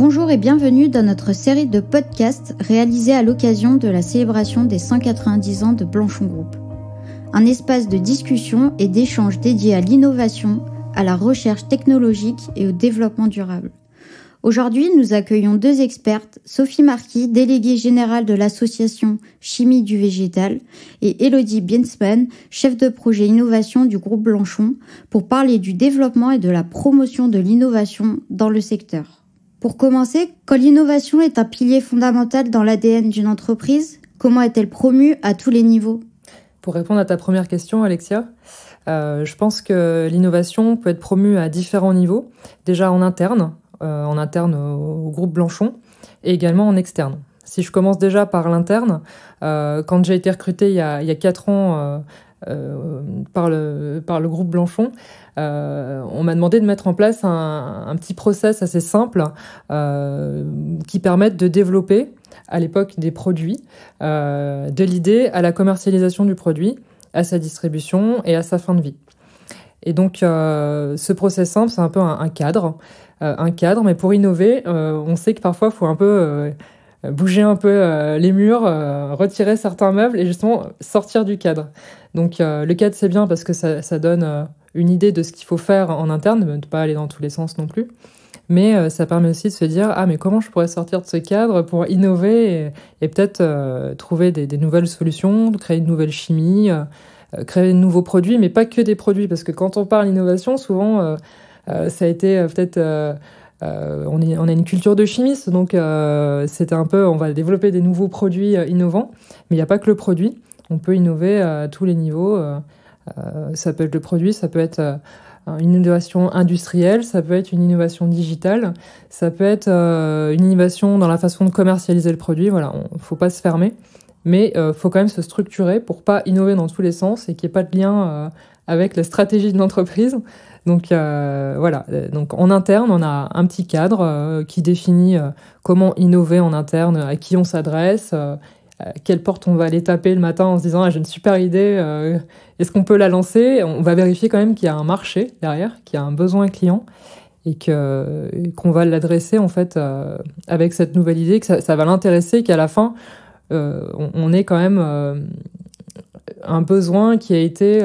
Bonjour et bienvenue dans notre série de podcasts réalisés à l'occasion de la célébration des 190 ans de Blanchon Group. Un espace de discussion et d'échange dédié à l'innovation, à la recherche technologique et au développement durable. Aujourd'hui, nous accueillons deux expertes, Sophie Marquis, déléguée générale de l'association Chimie du végétal, et Élodie Biensman, chef de projet innovation du groupe Blanchon, pour parler du développement et de la promotion de l'innovation dans le secteur. Pour commencer, quand l'innovation est un pilier fondamental dans l'ADN d'une entreprise, comment est-elle promue à tous les niveaux ? Pour répondre à ta première question, Alexia, je pense que l'innovation peut être promue à différents niveaux. Déjà en interne au groupe Blanchon, et également en externe. Si je commence déjà par l'interne, quand j'ai été recrutée il y a 4 ans par le groupe Blanchon, on m'a demandé de mettre en place un petit process assez simple qui permette de développer à l'époque des produits, de l'idée à la commercialisation du produit, à sa distribution et à sa fin de vie. Et donc ce process simple, c'est un peu un cadre, mais pour innover, on sait que parfois il faut un peu bouger un peu les murs, retirer certains meubles et justement sortir du cadre. Donc le cadre, c'est bien parce que ça donne une idée de ce qu'il faut faire en interne, de ne pas aller dans tous les sens non plus. Mais ça permet aussi de se dire « Ah, mais comment je pourrais sortir de ce cadre pour innover et peut-être trouver des nouvelles solutions, créer une nouvelle chimie, créer de nouveaux produits, mais pas que des produits. » Parce que quand on parle innovation, souvent, ça a été peut-être... on a une culture de chimiste, donc c'était un peu, on va développer des nouveaux produits innovants, mais il n'y a pas que le produit. On peut innover à tous les niveaux. Ça peut être le produit, ça peut être une innovation industrielle, ça peut être une innovation digitale, ça peut être une innovation dans la façon de commercialiser le produit. Voilà, il ne faut pas se fermer, mais il faut quand même se structurer pour pas innover dans tous les sens et qu'il n'y ait pas de lien avec la stratégie de l'entreprise. Donc voilà, donc en interne, on a un petit cadre qui définit comment innover en interne, à qui on s'adresse, quelle porte on va aller taper le matin en se disant « Ah, j'ai une super idée, est-ce qu'on peut la lancer ?» On va vérifier quand même qu'il y a un marché derrière, qu'il y a un besoin client et qu'on va l'adresser en fait avec cette nouvelle idée, que ça va l'intéresser, qu'à la fin, on ait quand même un besoin qui a été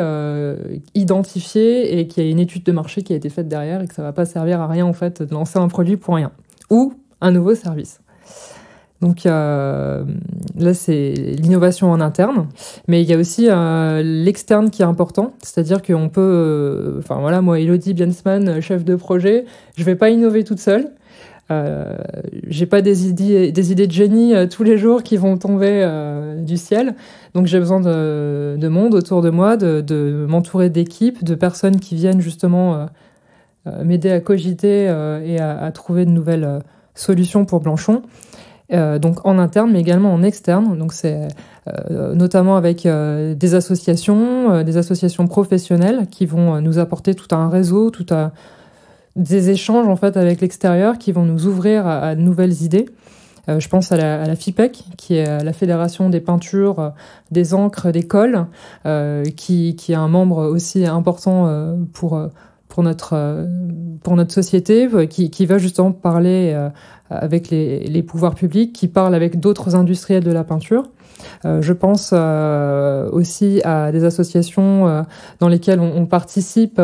identifié et qu'il y a une étude de marché qui a été faite derrière et que ça ne va pas servir à rien en fait de lancer un produit pour rien ou un nouveau service. Donc là, c'est l'innovation en interne, mais il y a aussi l'externe qui est important, c'est-à-dire qu'on peut, moi, Élodie Biensman, chef de projet, je vais pas innover toute seule. J'ai pas des idées de génie tous les jours qui vont tomber du ciel, donc j'ai besoin de monde autour de moi, de m'entourer d'équipes, de personnes qui viennent justement m'aider à cogiter et à trouver de nouvelles solutions pour Blanchon. Donc en interne mais également en externe, donc c'est notamment avec des associations professionnelles qui vont nous apporter tout un réseau, des échanges en fait avec l'extérieur qui vont nous ouvrir à de nouvelles idées. Je pense à la FIPEC, qui est la Fédération des peintures, des encres, des colles, qui est un membre aussi important pour notre société, qui va justement parler avec les pouvoirs publics, qui parle avec d'autres industriels de la peinture. Je pense aussi à des associations dans lesquelles on participe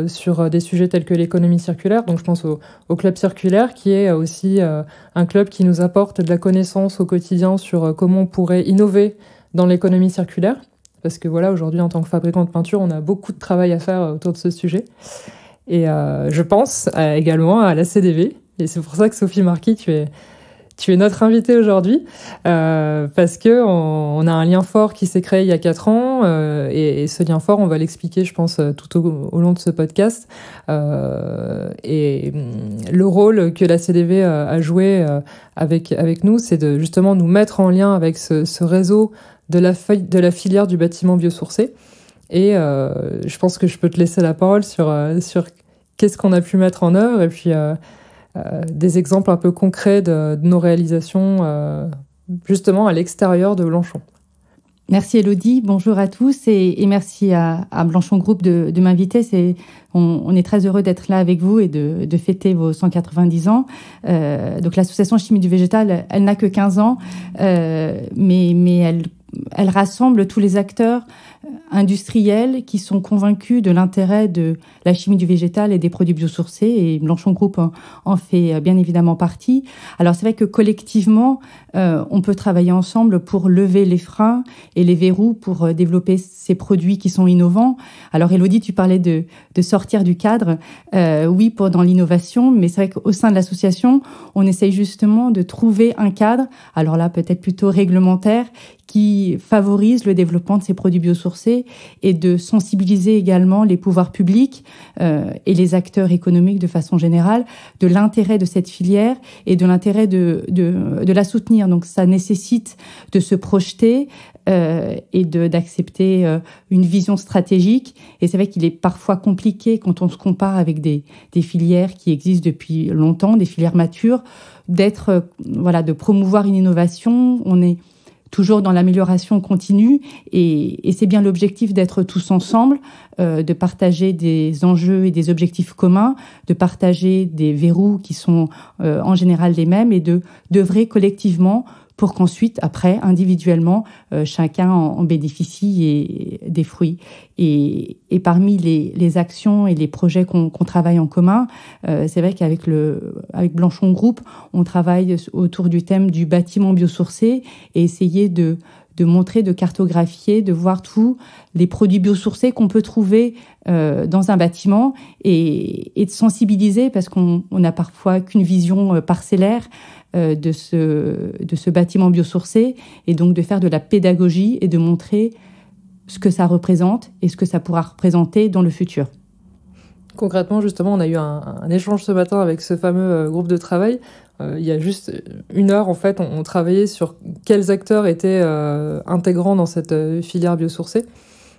sur des sujets tels que l'économie circulaire. Donc je pense au Club Circulaire, qui est aussi un club qui nous apporte de la connaissance au quotidien sur comment on pourrait innover dans l'économie circulaire. Parce que voilà, aujourd'hui, en tant que fabricant de peinture, on a beaucoup de travail à faire autour de ce sujet. Et je pense également à la CDV. Et c'est pour ça que Sophie Marquis, tu es notre invitée aujourd'hui, parce que on a un lien fort qui s'est créé il y a 4 ans, et ce lien fort, on va l'expliquer, je pense, tout au long de ce podcast. Et le rôle que la CDV a joué avec nous, c'est de justement nous mettre en lien avec ce réseau de la filière du bâtiment biosourcé. Et je pense que je peux te laisser la parole sur qu'est-ce qu'on a pu mettre en œuvre et puis des exemples un peu concrets de nos réalisations justement à l'extérieur de Blanchon. Merci Elodie, bonjour à tous et merci à Blanchon Group de m'inviter. On est très heureux d'être là avec vous et de fêter vos 190 ans. Donc l'association Chimie du végétal, elle n'a que 15 ans, mais elle rassemble tous les acteurs industriels qui sont convaincus de l'intérêt de la chimie du végétal et des produits biosourcés, et Blanchon Group en fait bien évidemment partie. Alors c'est vrai que collectivement, on peut travailler ensemble pour lever les freins et les verrous pour développer ces produits qui sont innovants. Alors Elodie, tu parlais de sortir du cadre. Oui, dans l'innovation, mais c'est vrai qu'au sein de l'association, on essaye justement de trouver un cadre, alors là peut-être plutôt réglementaire, qui favorise le développement de ces produits biosourcés et de sensibiliser également les pouvoirs publics et les acteurs économiques de façon générale de l'intérêt de cette filière et de l'intérêt de la soutenir. Donc ça nécessite de se projeter et d'accepter une vision stratégique. Et c'est vrai qu'il est parfois compliqué quand on se compare avec des filières qui existent depuis longtemps, des filières matures, de promouvoir une innovation. On est toujours dans l'amélioration continue et c'est bien l'objectif d'être tous ensemble, de partager des enjeux et des objectifs communs, de partager des verrous qui sont en général les mêmes et d'œuvrer collectivement pour qu'ensuite, après, individuellement, chacun en bénéficie des fruits. Et parmi les actions et les projets qu'on travaille en commun, c'est vrai qu'avec Blanchon Group, on travaille autour du thème du bâtiment biosourcé et essayer de montrer, de cartographier, de voir tous les produits biosourcés qu'on peut trouver dans un bâtiment et de sensibiliser, parce qu'on n'a parfois qu'une vision parcellaire de ce bâtiment biosourcé, et donc de faire de la pédagogie et de montrer ce que ça représente et ce que ça pourra représenter dans le futur. Concrètement, justement, on a eu un échange ce matin avec ce fameux groupe de travail. Il y a juste 1 heure, en fait, on travaillait sur quels acteurs étaient intégrants dans cette filière biosourcée.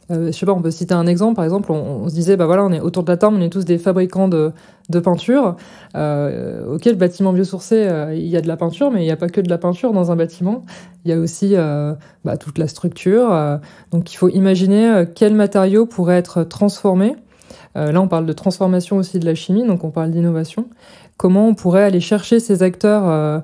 Je sais pas, on peut citer un exemple. Par exemple, on se disait, on est autour de la table, on est tous des fabricants de peinture. Ok, le bâtiment biosourcé, il y a de la peinture, mais il n'y a pas que de la peinture dans un bâtiment. Il y a aussi toute la structure. Donc, il faut imaginer quels matériaux pourraient être transformés. Là, on parle de transformation aussi de la chimie, donc on parle d'innovation. Comment on pourrait aller chercher ces acteurs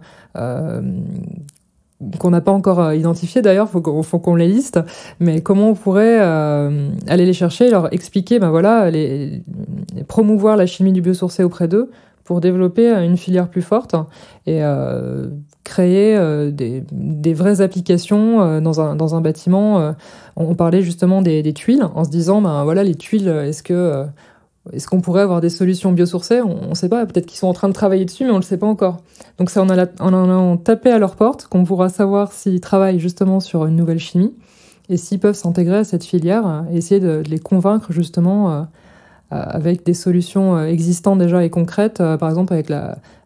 qu'on n'a pas encore identifiés d'ailleurs, faut qu'on les liste, mais comment on pourrait aller les chercher et leur expliquer, promouvoir la chimie du biosourcé auprès d'eux pour développer une filière plus forte et créer des vraies applications dans un bâtiment. On parlait justement des tuiles, en se disant, les tuiles, est-ce qu'on pourrait avoir des solutions biosourcées ? On ne sait pas, peut-être qu'ils sont en train de travailler dessus, mais on ne le sait pas encore. Donc c'est en allant taper à leur porte qu'on pourra savoir s'ils travaillent justement sur une nouvelle chimie et s'ils peuvent s'intégrer à cette filière et essayer de les convaincre justement avec des solutions existantes déjà et concrètes, par exemple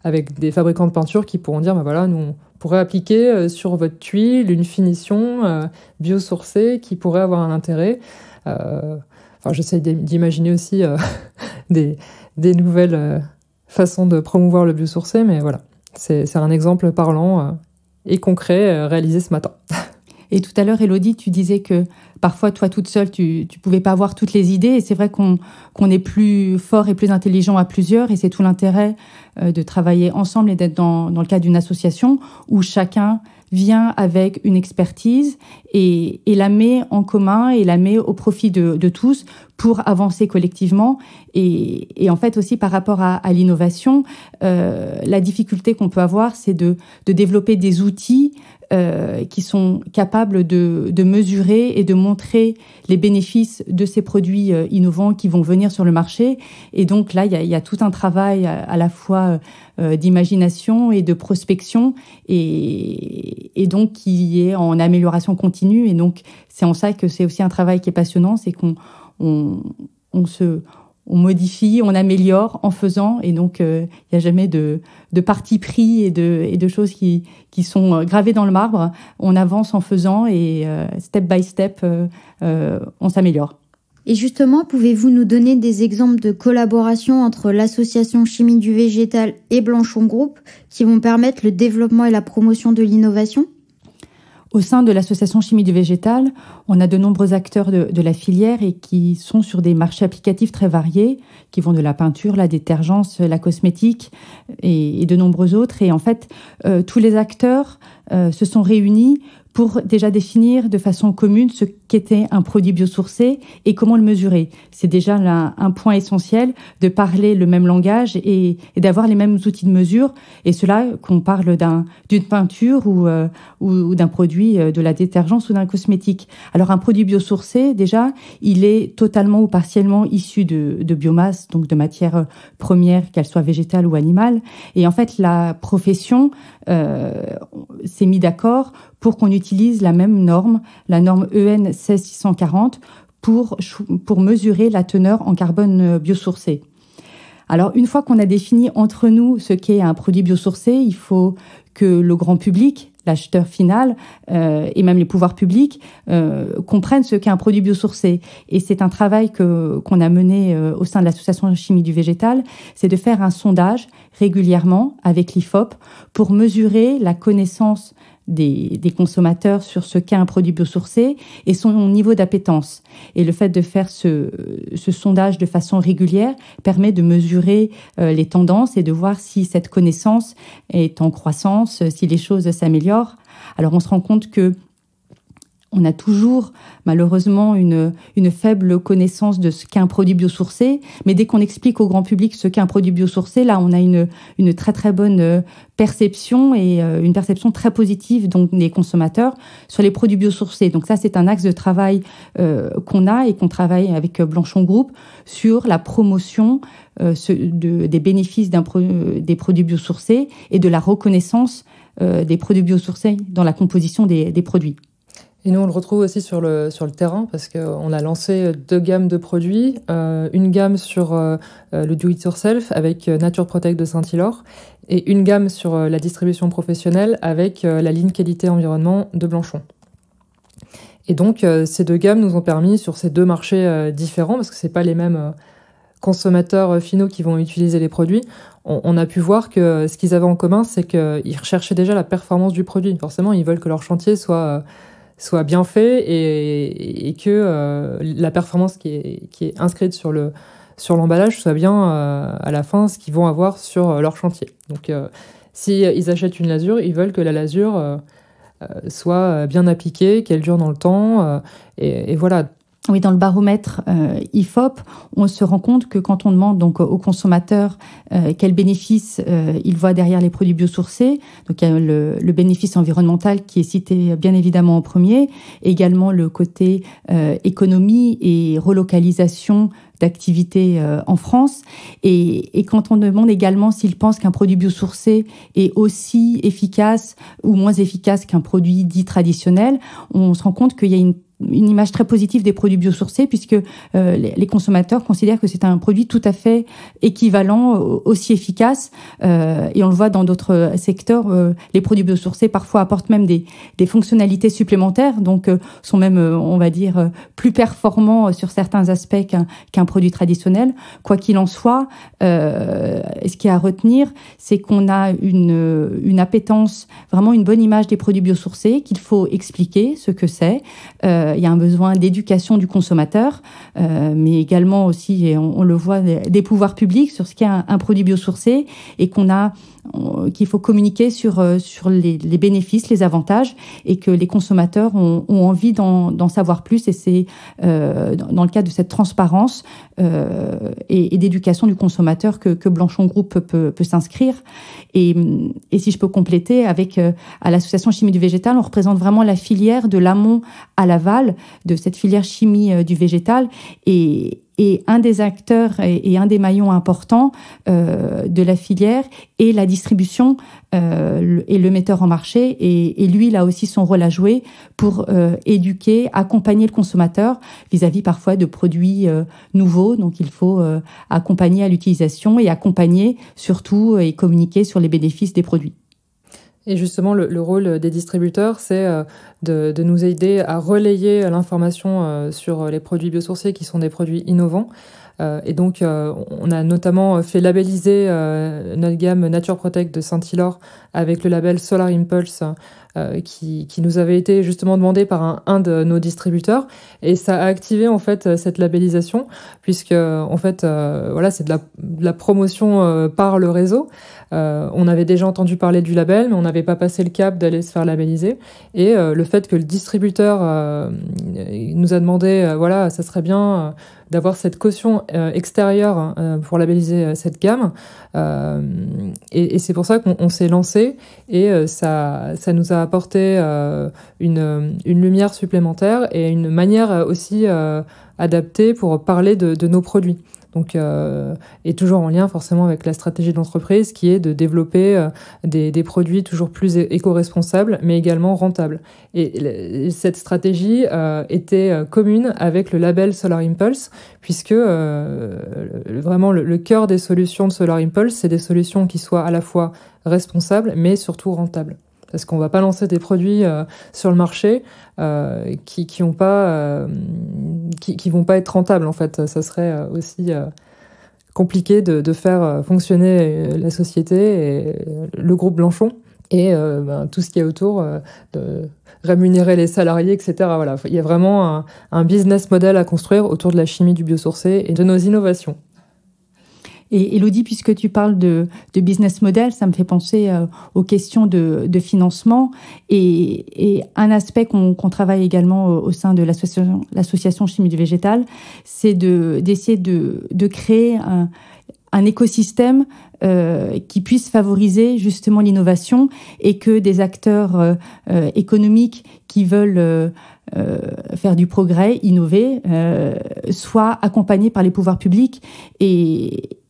avec des fabricants de peinture qui pourront dire, nous on pourrait appliquer sur votre tuile une finition biosourcée qui pourrait avoir un intérêt. J'essaie d'imaginer aussi des nouvelles façons de promouvoir le biosourcé, mais voilà, c'est un exemple parlant et concret réalisé ce matin. Et tout à l'heure, Elodie, tu disais que parfois, toi, toute seule, tu pouvais pas avoir toutes les idées. Et c'est vrai qu'on est plus fort et plus intelligent à plusieurs. Et c'est tout l'intérêt de travailler ensemble et d'être dans le cadre d'une association où chacun vient avec une expertise et la met en commun et la met au profit de tous pour avancer collectivement. Et en fait aussi par rapport à l'innovation, la difficulté qu'on peut avoir, c'est de développer des outils qui sont capables de mesurer et de montrer les bénéfices de ces produits innovants qui vont venir sur le marché. Et donc là, il y a tout un travail à la fois d'imagination et de prospection et donc qui est en amélioration continue. Et donc, c'est en ça que c'est aussi un travail qui est passionnant, c'est qu'on modifie, on améliore en faisant, et donc il n'y a jamais de parti pris et de choses qui sont gravées dans le marbre. On avance en faisant et step by step, on s'améliore. Et justement, pouvez-vous nous donner des exemples de collaboration entre l'association Chimie du végétal et Blanchon Group qui vont permettre le développement et la promotion de l'innovation ? Au sein de l'association Chimie du végétal, on a de nombreux acteurs de la filière et qui sont sur des marchés applicatifs très variés, qui vont de la peinture, la détergence, la cosmétique et de nombreux autres. Et en fait, tous les acteurs se sont réunis pour déjà définir de façon commune ce qu'était un produit biosourcé et comment le mesurer. C'est déjà là un point essentiel de parler le même langage et d'avoir les mêmes outils de mesure. Et cela, qu'on parle d'une peinture ou d'un produit de la détergence ou d'un cosmétique. Alors un produit biosourcé, déjà, il est totalement ou partiellement issu de biomasse, donc de matières premières, qu'elles soient végétales ou animales. Et en fait, la profession s'est mis d'accord pour qu'on utilise la même norme, la norme EN 16640, pour mesurer la teneur en carbone biosourcé. Alors, une fois qu'on a défini entre nous ce qu'est un produit biosourcé, il faut que le grand public, l'acheteur final et même les pouvoirs publics comprennent ce qu'est un produit biosourcé. Et c'est un travail qu'on a mené au sein de l'association Chimie du végétal, c'est de faire un sondage régulièrement avec l'IFOP pour mesurer la connaissance des consommateurs sur ce qu'est un produit biosourcé et son niveau d'appétence. Et le fait de faire ce sondage de façon régulière permet de mesurer les tendances et de voir si cette connaissance est en croissance, si les choses s'améliorent. Alors on se rend compte que on a toujours, malheureusement, une faible connaissance de ce qu'est un produit biosourcé. Mais dès qu'on explique au grand public ce qu'est un produit biosourcé, là, on a une très, très bonne perception et une perception très positive donc, des consommateurs sur les produits biosourcés. Donc ça, c'est un axe de travail qu'on a et qu'on travaille avec Blanchon Group sur la promotion des bénéfices des produits biosourcés et de la reconnaissance des produits biosourcés dans la composition des produits. Et nous, on le retrouve aussi sur le terrain parce qu'on a lancé 2 gammes de produits. Une gamme sur le do-it-yourself avec Nature Protect de Saint-Hilord et une gamme sur la distribution professionnelle avec la ligne qualité environnement de Blanchon. Et donc, ces 2 gammes nous ont permis, sur ces 2 marchés différents, parce que c'est pas les mêmes consommateurs finaux qui vont utiliser les produits, on a pu voir que ce qu'ils avaient en commun, c'est qu'ils recherchaient déjà la performance du produit. Forcément, ils veulent que leur chantier soit bien fait et que la performance qui est inscrite sur l'emballage soit bien à la fin ce qu'ils vont avoir sur leur chantier. Donc s'ils achètent une lasure, ils veulent que la lasure soit bien appliquée, qu'elle dure dans le temps et voilà. Oui, dans le baromètre IFOP, on se rend compte que quand on demande donc aux consommateurs quels bénéfices ils voient derrière les produits biosourcés, donc il y a le bénéfice environnemental qui est cité bien évidemment en premier, également le côté économie et relocalisation d'activités en France. Et quand on demande également s'ils pensent qu'un produit biosourcé est aussi efficace ou moins efficace qu'un produit dit traditionnel, on se rend compte qu'il y a une image très positive des produits biosourcés puisque les consommateurs considèrent que c'est un produit tout à fait équivalent, aussi efficace. Et on le voit dans d'autres secteurs, les produits biosourcés parfois apportent même des fonctionnalités supplémentaires, donc sont même, on va dire, plus performants sur certains aspects qu'un produit traditionnel. Quoi qu'il en soit, ce qu'il y a à retenir, c'est qu'on a une appétence, vraiment une bonne image des produits biosourcés, qu'il faut expliquer ce que c'est. Il y a un besoin d'éducation du consommateur, mais également aussi, et on le voit, des pouvoirs publics sur ce qu'est un produit biosourcé et qu'il faut communiquer sur les bénéfices, les avantages et que les consommateurs ont envie d'en savoir plus. Et c'est dans le cadre de cette transparence et d'éducation du consommateur que Blanchon Group peut s'inscrire. Et si je peux compléter, à l'association Chimie du végétal, on représente vraiment la filière de l'amont à l'aval de cette filière chimie du végétal et un des acteurs et un des maillons importants de la filière est la distribution et le metteur en marché. Et lui, il a aussi son rôle à jouer pour éduquer, accompagner le consommateur vis-à-vis parfois de produits nouveaux. Donc, il faut accompagner à l'utilisation et accompagner surtout et communiquer sur les bénéfices des produits. Et justement, le rôle des distributeurs, c'est de nous aider à relayer l'information sur les produits biosourcés qui sont des produits innovants. Et donc, on a notamment fait labelliser notre gamme Nature Protect de Saint-Hilord avec le label Solar Impulse qui nous avait été justement demandé par un de nos distributeurs, et ça a activé en fait cette labellisation, puisque en fait c'est de la promotion par le réseau. On avait déjà entendu parler du label, mais on n'avait pas passé le cap d'aller se faire labelliser. Et le fait que le distributeur nous a demandé, ça serait bien d'avoir cette caution extérieure pour labelliser cette gamme. Et c'est pour ça qu'on s'est lancé, et ça nous a apporté une lumière supplémentaire et une manière aussi adaptée pour parler de nos produits. Donc, et toujours en lien forcément avec la stratégie de l'entreprise, qui est de développer des produits toujours plus éco-responsables, mais également rentables. Et cette stratégie était commune avec le label Solar Impulse, puisque vraiment le cœur des solutions de Solar Impulse, c'est des solutions qui soient à la fois responsables, mais surtout rentables. Parce qu'on va pas lancer des produits sur le marché qui vont pas être rentables, en fait. Ça serait aussi compliqué de faire fonctionner la société et le groupe Blanchon, et tout ce qui est autour, de rémunérer les salariés, etc. Voilà, il y a vraiment un business model à construire autour de la chimie du biosourcé et de nos innovations. Et Élodie, puisque tu parles de business model, ça me fait penser aux questions de financement, et un aspect qu'on travaille également au sein de l'association Chimie du Végétal, c'est d'essayer de créer un écosystème qui puisse favoriser justement l'innovation, et que des acteurs économiques qui veulent faire du progrès, innover, soient accompagnés par les pouvoirs publics,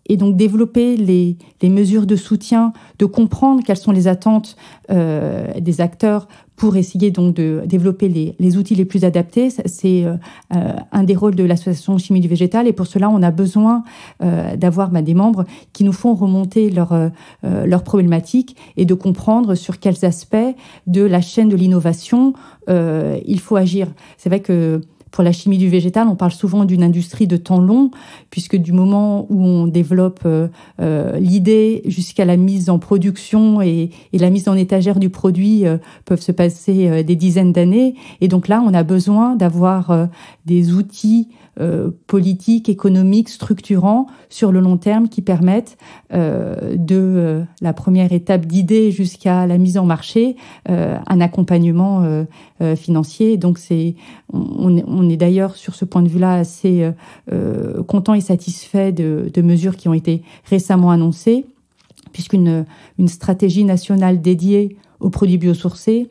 et donc développer les mesures de soutien, de comprendre quelles sont les attentes des acteurs pour essayer donc de développer les outils les plus adaptés. C'est un des rôles de l'association Chimie du Végétal, et pour cela on a besoin d'avoir des membres qui nous font remonter leurs problématiques, et de comprendre sur quels aspects de la chaîne de l'innovation il faut agir. C'est vrai que pour la chimie du végétal, on parle souvent d'une industrie de temps long, puisque du moment où on développe l'idée jusqu'à la mise en production et la mise en étagère du produit peuvent se passer des dizaines d'années. Et donc là, on a besoin d'avoir des outils politiques, économiques, structurants sur le long terme, qui permettent de la première étape d'idée jusqu'à la mise en marché, un accompagnement financier. Donc on est d'ailleurs sur ce point de vue-là assez content et satisfait de mesures qui ont été récemment annoncées, puisqu'une stratégie nationale dédiée aux produits biosourcés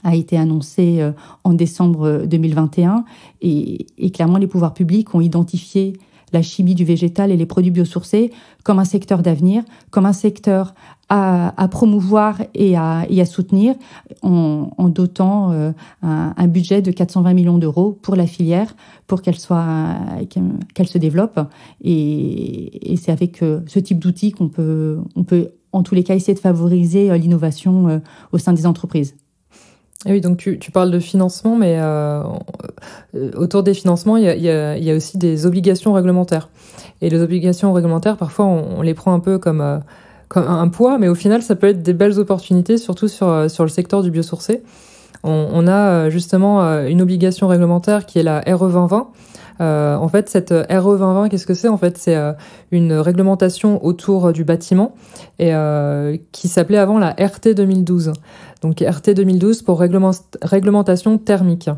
a été annoncée en décembre 2021, et clairement les pouvoirs publics ont identifié la chimie du végétal et les produits biosourcés comme un secteur d'avenir, comme un secteur à promouvoir et à soutenir, en dotant un budget de 420 millions d'euros pour la filière, pour qu'elle se développe. Et c'est avec ce type d'outils qu'on peut en tous les cas essayer de favoriser l'innovation au sein des entreprises. Et oui, donc tu parles de financement, mais autour des financements, il y a aussi des obligations réglementaires. Et les obligations réglementaires, parfois, on les prend un peu comme un poids, mais au final, ça peut être des belles opportunités, surtout sur le secteur du biosourcé. On a justement une obligation réglementaire qui est la RE 2020. En fait, cette RE 2020, qu'est-ce que c'est ? En fait, c'est une réglementation autour du bâtiment, et qui s'appelait avant la RT 2012. Donc RT 2012 pour réglementation thermique.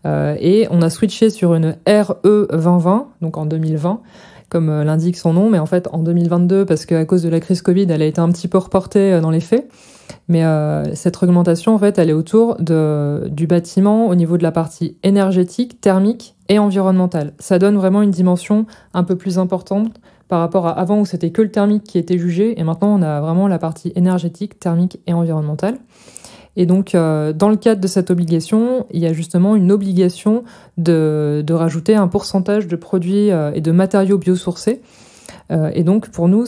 Et on a switché sur une RE 2020, donc en 2020, comme l'indique son nom, mais en fait en 2022, parce qu'à cause de la crise Covid, elle a été un petit peu reportée dans les faits. Mais cette réglementation, en fait, elle est autour du bâtiment au niveau de la partie énergétique, thermique et environnementale. Ça donne vraiment une dimension un peu plus importante par rapport à avant, où c'était que le thermique qui était jugé, et maintenant on a vraiment la partie énergétique, thermique et environnementale. Et donc, dans le cadre de cette obligation, il y a justement une obligation de rajouter un pourcentage de produits et de matériaux biosourcés. Et donc, pour nous,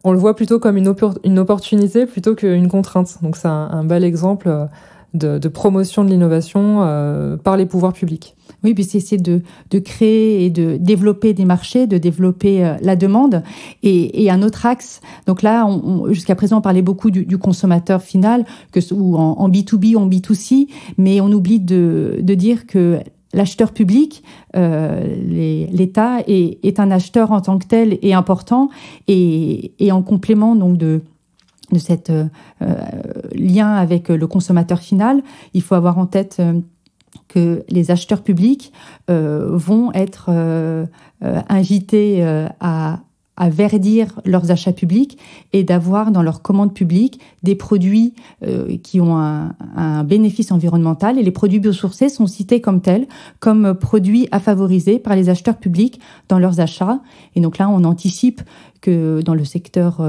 on le voit plutôt comme une opportunité plutôt qu'une contrainte. Donc, c'est un bel exemple de promotion de l'innovation par les pouvoirs publics. Oui, puis c'est essayer de créer et de développer des marchés, de développer la demande. Et un autre axe, donc là, jusqu'à présent, on parlait beaucoup du consommateur final, ou en B2B ou en B2C, mais on oublie de dire que l'acheteur public, l'État, est un acheteur en tant que tel et important, et en complément donc de cet lien avec le consommateur final, il faut avoir en tête que les acheteurs publics vont être invités à verdir leurs achats publics et d'avoir dans leurs commandes publiques des produits qui ont un bénéfice environnemental. Et les produits biosourcés sont cités comme tels, comme produits à favoriser par les acheteurs publics dans leurs achats. Et donc là, on anticipe que dans le secteur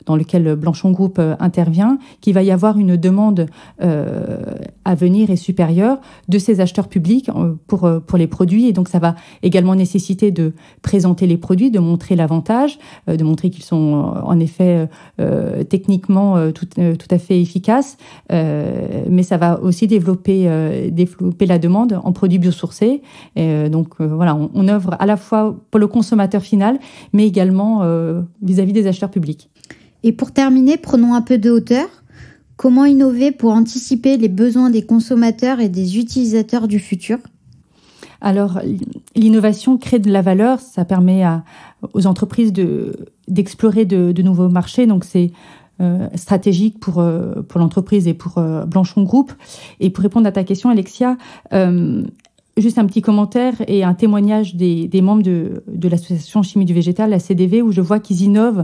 dans lequel Blanchon Group intervient, qu'il va y avoir une demande à venir et supérieure de ces acheteurs publics pour les produits. Et donc, ça va également nécessiter de présenter les produits, de montrer l'avantage, de montrer qu'ils sont en effet techniquement tout à fait efficaces. Mais ça va aussi développer la demande en produits biosourcés. Donc, voilà, on œuvre à la fois pour le consommateur final, mais également vis-à-vis des acheteurs publics. Et pour terminer, prenons un peu de hauteur. Comment innover pour anticiper les besoins des consommateurs et des utilisateurs du futur ? Alors, l'innovation crée de la valeur, ça permet aux entreprises d'explorer de nouveaux marchés, donc c'est stratégique pour l'entreprise et pour Blanchon Group. Et pour répondre à ta question, Alexia, juste un petit commentaire et un témoignage des membres de l'association Chimie du Végétal, la CDV, où je vois qu'ils innovent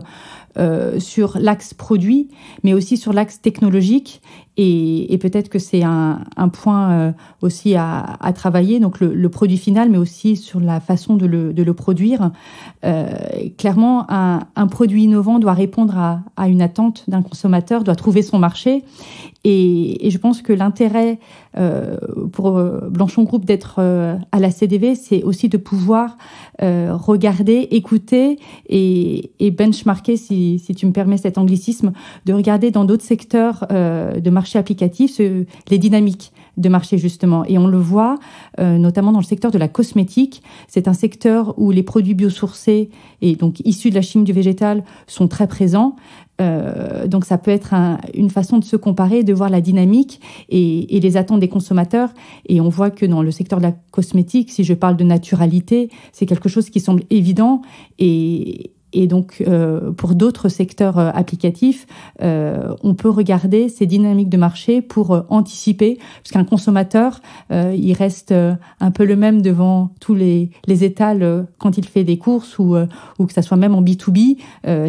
sur l'axe produit, mais aussi sur l'axe technologique. Et peut-être que c'est un point aussi à travailler, donc le produit final, mais aussi sur la façon de le produire. Clairement, un produit innovant doit répondre à une attente d'un consommateur, doit trouver son marché. Et je pense que l'intérêt pour Blanchon Group d'être à la CDV, c'est aussi de pouvoir regarder, écouter et benchmarker, si tu me permets cet anglicisme, de regarder dans d'autres secteurs de marché applicatif les dynamiques de marché justement. Et on le voit notamment dans le secteur de la cosmétique. C'est un secteur où les produits biosourcés et donc issus de la chimie du végétal sont très présents. Donc ça peut être une façon de se comparer, de voir la dynamique et les attentes des consommateurs. Et on voit que dans le secteur de la cosmétique, si je parle de naturalité, c'est quelque chose qui semble évident. Et donc, pour d'autres secteurs applicatifs, on peut regarder ces dynamiques de marché pour anticiper, parce qu'un consommateur, il reste un peu le même devant tous les étals quand il fait des courses ou que ça soit même en B2B.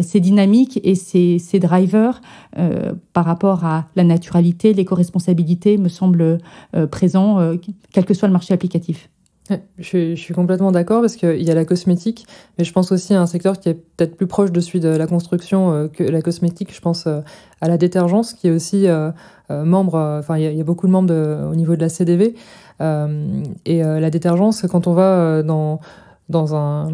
Ces dynamiques et ces drivers par rapport à la naturalité, l'éco-responsabilité me semblent présents, quel que soit le marché applicatif. Je suis complètement d'accord parce qu'il y a la cosmétique, mais je pense aussi à un secteur qui est peut-être plus proche de celui de la construction que la cosmétique. Je pense à la détergence qui est aussi membre, enfin il y a beaucoup de membres au niveau de la CDV. Et la détergence, quand on va dans un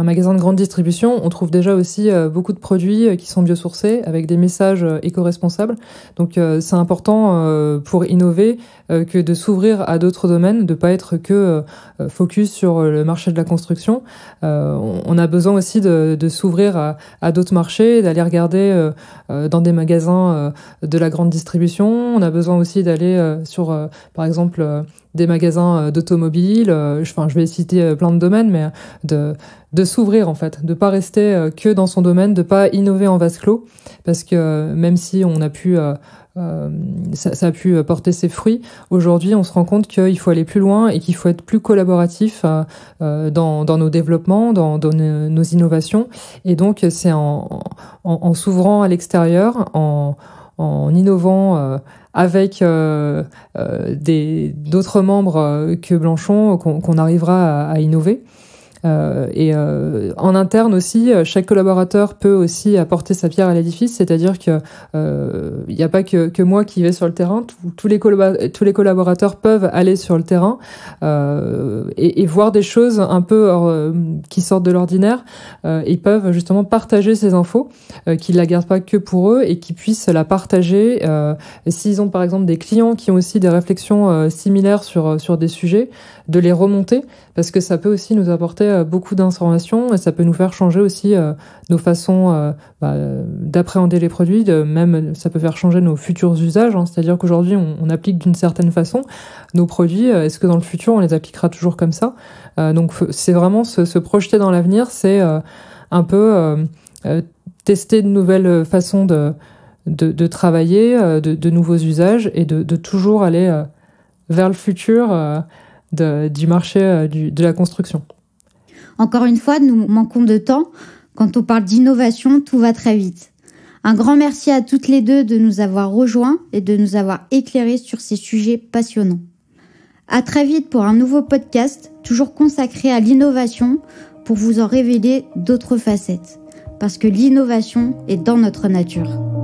magasin de grande distribution, on trouve déjà aussi beaucoup de produits qui sont biosourcés avec des messages éco-responsables. Donc c'est important pour innover que de s'ouvrir à d'autres domaines, de pas être que focus sur le marché de la construction. On a besoin aussi de s'ouvrir à d'autres marchés, d'aller regarder dans des magasins de la grande distribution. On a besoin aussi d'aller sur, par exemple, des magasins d'automobiles. Je vais citer plein de domaines, mais de s'ouvrir en fait, de pas rester que dans son domaine, de pas innover en vase clos, parce que même si on a pu ça a pu porter ses fruits, aujourd'hui on se rend compte qu'il faut aller plus loin et qu'il faut être plus collaboratif dans nos développements, dans nos innovations. Et donc c'est en s'ouvrant à l'extérieur, en innovant avec d'autres membres que Blanchon qu'on arrivera à innover. En interne aussi, chaque collaborateur peut aussi apporter sa pierre à l'édifice, c'est-à-dire que il n'y a pas que moi qui vais sur le terrain. Tous les collaborateurs peuvent aller sur le terrain et voir des choses un peu qui sortent de l'ordinaire. Ils peuvent justement partager ces infos, qu'ils la gardent pas que pour eux et qu'ils puissent la partager. S'ils ont par exemple des clients qui ont aussi des réflexions similaires sur des sujets, de les remonter, parce que ça peut aussi nous apporter beaucoup d'informations et ça peut nous faire changer aussi nos façons d'appréhender les produits, même ça peut faire changer nos futurs usages, hein, c'est-à-dire qu'aujourd'hui on applique d'une certaine façon nos produits, est-ce que dans le futur on les appliquera toujours comme ça? Donc c'est vraiment se projeter dans l'avenir, c'est un peu tester de nouvelles façons de travailler, de nouveaux usages et de toujours aller vers le futur du marché de la construction. Encore une fois, nous manquons de temps. Quand on parle d'innovation, tout va très vite. Un grand merci à toutes les deux de nous avoir rejoints et de nous avoir éclairés sur ces sujets passionnants. À très vite pour un nouveau podcast, toujours consacré à l'innovation, pour vous en révéler d'autres facettes. Parce que l'innovation est dans notre nature.